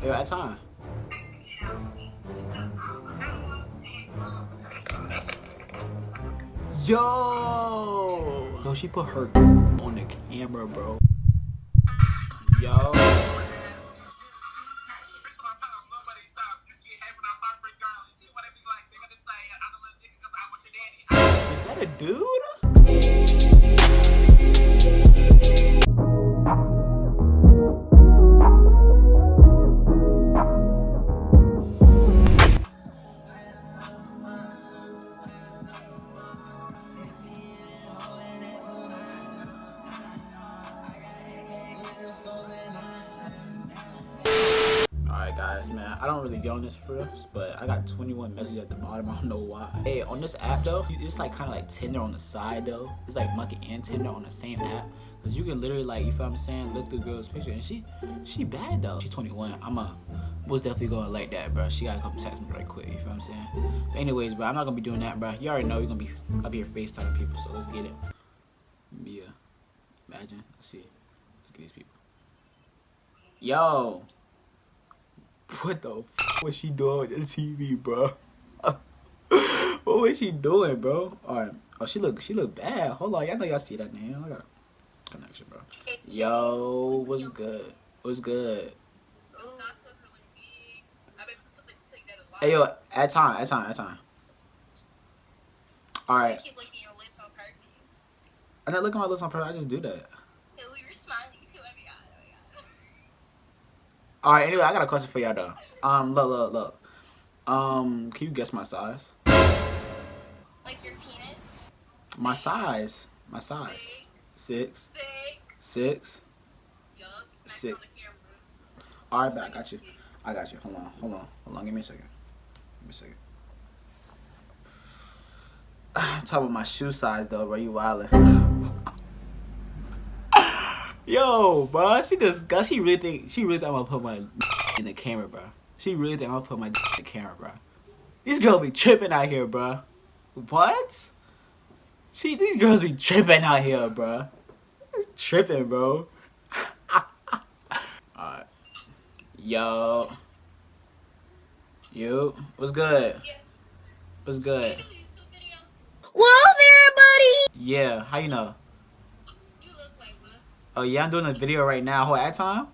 Yo, at time. Yo, she put her on the camera, bro. Yo. Is that a dude? Alright guys, man, I don't really get on this for real, but I got 21 messages at the bottom. I don't know why. Hey, on this app though, it's like kind of like Tinder on the side though. It's like Monkey and Tinder on the same app, because you can literally, like, you feel what I'm saying, look through girl's picture, and she bad though. She's 21. I'm was definitely going like that, bro. She gotta come text me right quick, you feel what I'm saying. But anyways, bro, I'm not gonna be doing that, bro. You already know you're gonna be up here FaceTiming people, so let's get it. Mia, imagine. Let's see. Let's get these people. Yo. What the f was she doing on the TV, bro? What was she doing, bro? Alright. Oh, she look bad. Hold on, y'all know y'all see that name. I got a connection, bro. Yo, what's good? What's good? Hey, yo, at time. Alright. I'm not looking at my lips on purpose. I just do that. Alright, anyway, I got a question for y'all though. Look. Can you guess my size? Like your penis? My size. 6. Yup. 6. Alright, I got you. Hold on. Give me a second. I'm talking about my shoe size though, bro. You wildin'. Yo, bro, she really think I'm gonna put my in the camera, bro. She really think I'm gonna put my in the camera, bro. These girls be tripping out here, bro. What? These girls be tripping out here, bro. Tripping, bro. Alright. Yo. You. What's good? What's good? Whoa there, buddy! Yeah, how you know? Oh yeah, I'm doing a video right now. Hold at time?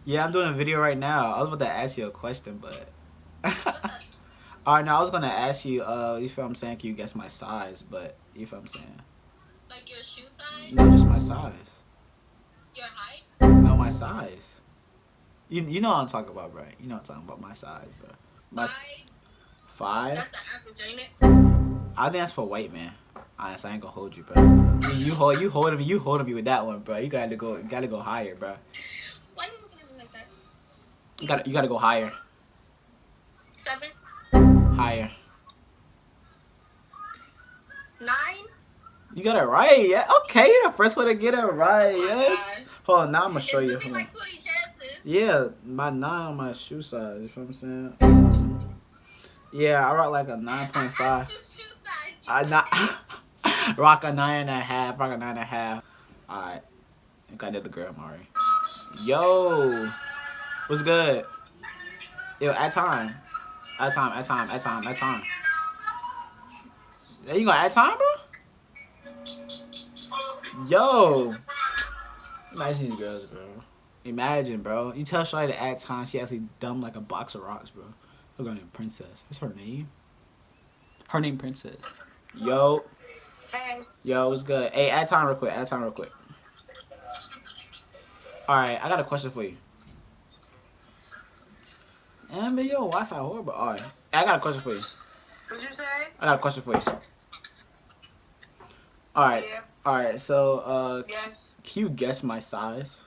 Yeah, I'm doing a video right now. I was about to ask you a question, but alright, now I was gonna ask you, you feel what I'm saying, can you guess my size, but you feel what I'm saying? Like your shoe size? No, just my size. Your height? No, my size. You know what I'm talking about, right? You know what I'm talking about, my size, bro. My 5? That's the average, ain't it? I think that's for white man. Honestly, I ain't gonna hold you, bro. You holding me with that one, bro. You gotta go higher, bro. Why are you looking at me like that? You gotta go higher. 7? Higher. 9? You got it right, yeah. Okay, you're the first one to get it right. Oh Yes. Hold on, now I'm gonna show you. It's looking like 20 chances. Yeah, my 9 on my shoe size. You feel what I'm saying? Yeah, I rock like a 9.5. I not rock a 9.5. Rock a 9.5. All right, I got another girl, Mari. Yo, what's good? Yo, at time. Yeah, you gonna add time, bro? Yo, imagine these girls, bro. Imagine, bro. You tell Shawty to add time, she actually dumb like a box of rocks, bro. Look at her name, Princess. What's her name? Her name, Princess. Yo. Hey. Yo, what's good? Hey, add time real quick. Alright, I got a question for you. Man, yo, Wi-Fi horrible. Alright, I got a question for you. What'd you say? I got a question for you. Alright. Yeah. Alright, so, Yes. can you guess my size?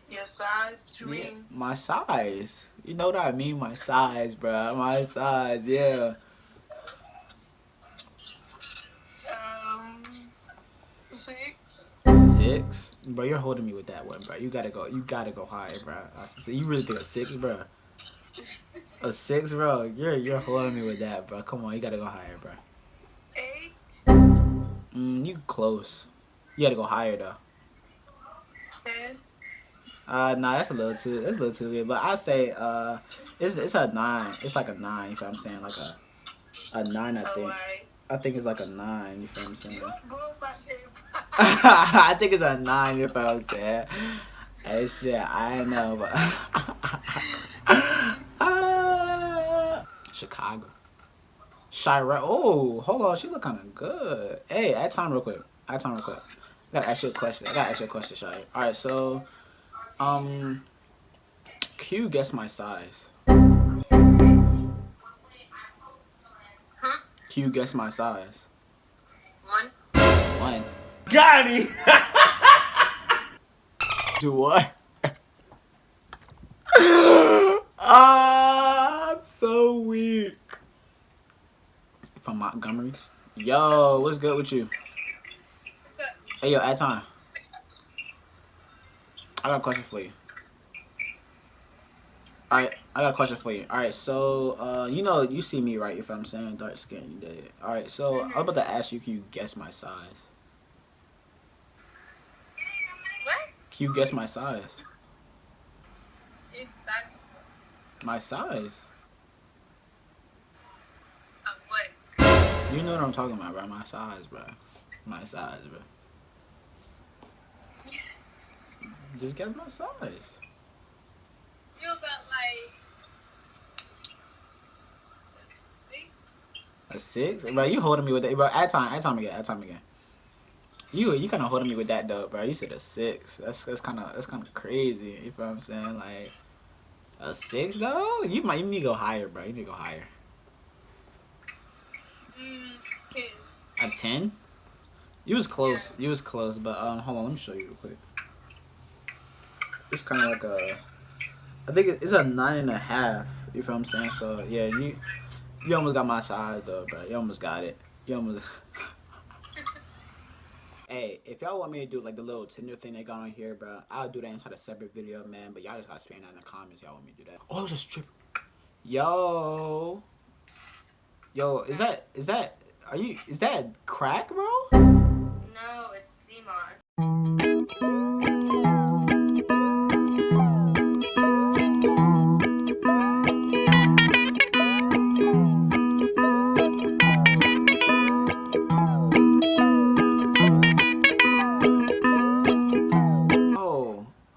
Your size? What you mean? My size. You know what I mean? My size, bro. My size, yeah. 6. 6? Bro, you're holding me with that one, bro. You gotta go higher, bro. You really think a 6, bro? A 6, bro? You're holding me with that, bro. Come on, you gotta go higher, bro. 8. You close. You gotta go higher though. 10. Nah, that's a little too big. But I say it's a 9. It's like a 9. You feel what I'm saying? Like a 9. I Oh, think. alright. I think it's like a 9. You feel what I'm saying? You broke my shit. I think it's a 9. You feel what I'm saying? Hey, shit, I know, but Chicago. Shira. Oh, hold on. She look kind of good. Hey, add time real quick. Add time real quick. I gotta ask you a question. Shira. All right, so can you guess my size? Huh? Can you guess my size? 1. 1. Got him! Do what? I'm so weak. From Montgomery. Yo, what's good with you? What's up? Hey, yo, add time. I got a question for you. Alright, I got a question for you. Alright, so, you know, you see me, right? If I'm saying dark skin, you did. Alright, so, I was about to ask you, can you guess my size? What? Can you guess my size? Is that My size? what? You know what I'm talking about, bro. My size, bro. My size, bro. Just guess my size. You about like 6? A 6? Bro, you holding me with that. Bro, add time again. You kind of holding me with that, though, bro. You said a 6. That's kind of crazy. You feel what I'm saying? Like, a 6, though? You need to go higher, bro. You need to go higher. 10. A 10? You was close. Yeah. You was close, but hold on, let me show you real quick. It's kind of like I think it's a 9.5. You feel what I'm saying? So yeah, you almost got my size though, bro. You almost got it. You almost. Hey, if y'all want me to do like the little Tinder thing they got on here, bro, I'll do that inside a separate video, man. But y'all just gotta spam that in the comments. Y'all want me to do that? Oh, it's a strip. Yo, is that crack, bro? No, it's CMOS.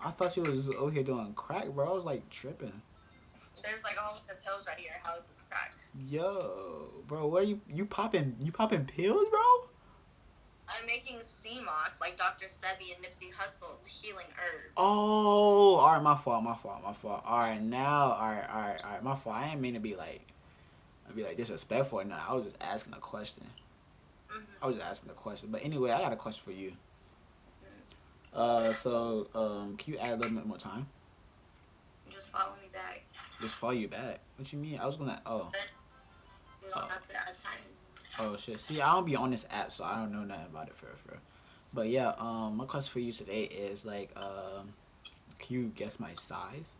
I thought you was over here doing crack, bro. I was like tripping. There's like a whole bunch of pills right here. How is this crack? Yo, bro, where you popping pills, bro? I'm making CMOS like Dr. Sebi and Nipsey Hussle's healing herbs. Oh, all right, my fault. All right, now, all right, my fault. I didn't mean to be like disrespectful or nothing. I was just asking a question. But anyway, I got a question for you. So, can you add a little bit more time? Just follow me back. Just follow you back? What you mean? I was gonna. You don't have to add time. Oh shit. See, I don't be on this app, so I don't know nothing about it for. But yeah, my question for you today is like, can you guess my size?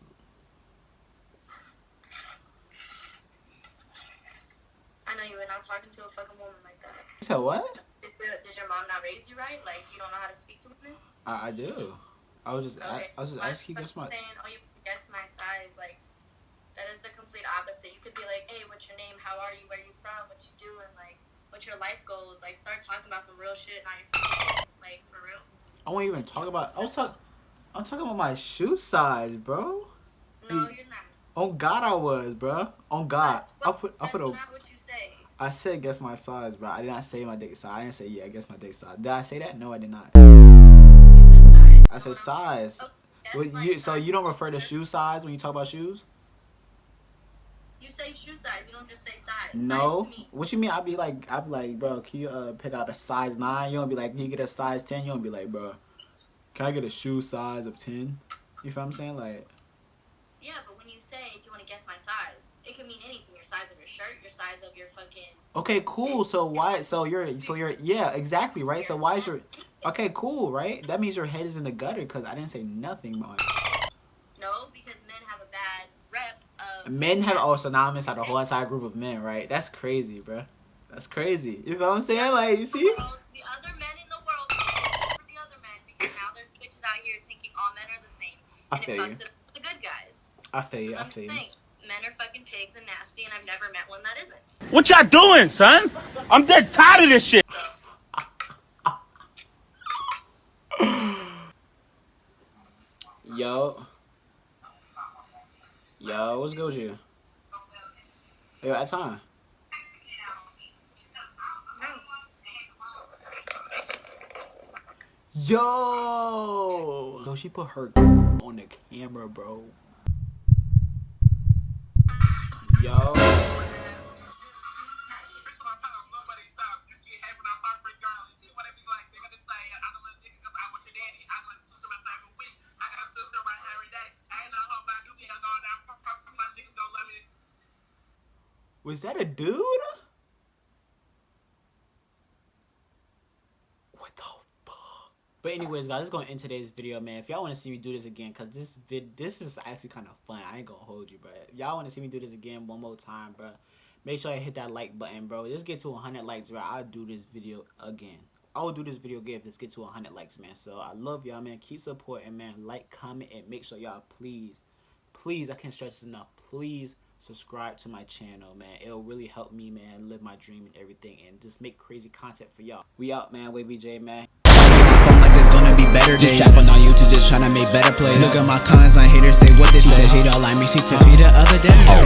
I know you were not talking to a fucking woman like that. You said what? Did your mom not raise you right? Like you don't know how to speak to women? I do. I was just asking you guess my. Saying, oh, you guess my size, like that is the complete opposite. You could be like, hey, what's your name? How are you? Where are you from? What you doing? Like, what's your life goals? Like, start talking about some real shit. Not your like for real. I won't even talk about. I'm talking about my shoe size, bro. No, you're not. On God, I was, bro. On God, I put That's not what you say. I said guess my size, bro. I did not say my dick size. I didn't say yeah. Guess my dick size. Did I say that? No, I did not. You said size. I said size. Okay, So you don't refer to shoe size when you talk about shoes? You say shoe size. You don't just say size. No. Size to me. What you mean? I'd be like, bro, can you pick out a size 9? You don't be like, can you get a size 10? You don't be like, bro, can I get a shoe size of 10? You feel what I'm saying? Like. Yeah, but when you say, do you want to guess my size? It could mean anything. Your size of your shirt, your size of your fucking. Okay, cool. So why? So you're yeah, exactly, right. So why is your? Okay, cool, right? That means your head is in the gutter because I didn't say nothing about it. No, because men have a bad rep of. Men have so now I'm inside a whole entire group of men, right? That's crazy, bro. That's crazy. You feel what I'm saying? Like, you see? The other men in the world, the other men, because now there's 6 out here thinking all men are the same, and it fucks it up for the good guys. I feel you. I feel you. Men are fucking pigs and nasty, and I've never met one that isn't. What y'all doing, son? I'm dead tired of this shit. Yo, what's good with you? Yo, at time. Yo, she put her on the camera, bro. Yo. Was that a dude? What the fuck? But anyways, guys, let's go end today's video, man. If y'all want to see me do this again, because this is actually kind of fun. I ain't gonna hold you, bro. If y'all want to see me do this again one more time, bro, make sure you hit that like button, bro. Let's get to 100 likes, bro. I'll do this video again. I will do this video again if let's get to 100 likes, man. So I love y'all, man. Keep supporting, man. Like, comment, and make sure y'all please, I can't stress this enough, please subscribe to my channel, man. It'll really help me, man, live my dream and everything, and just make crazy content for y'all. We out, man. Wavy J, man. Like it's gonna be better days. Just chapping on YouTube, just trying to make better plays. Look at my cons, my haters say what they say. She don't like me, she took me the other day.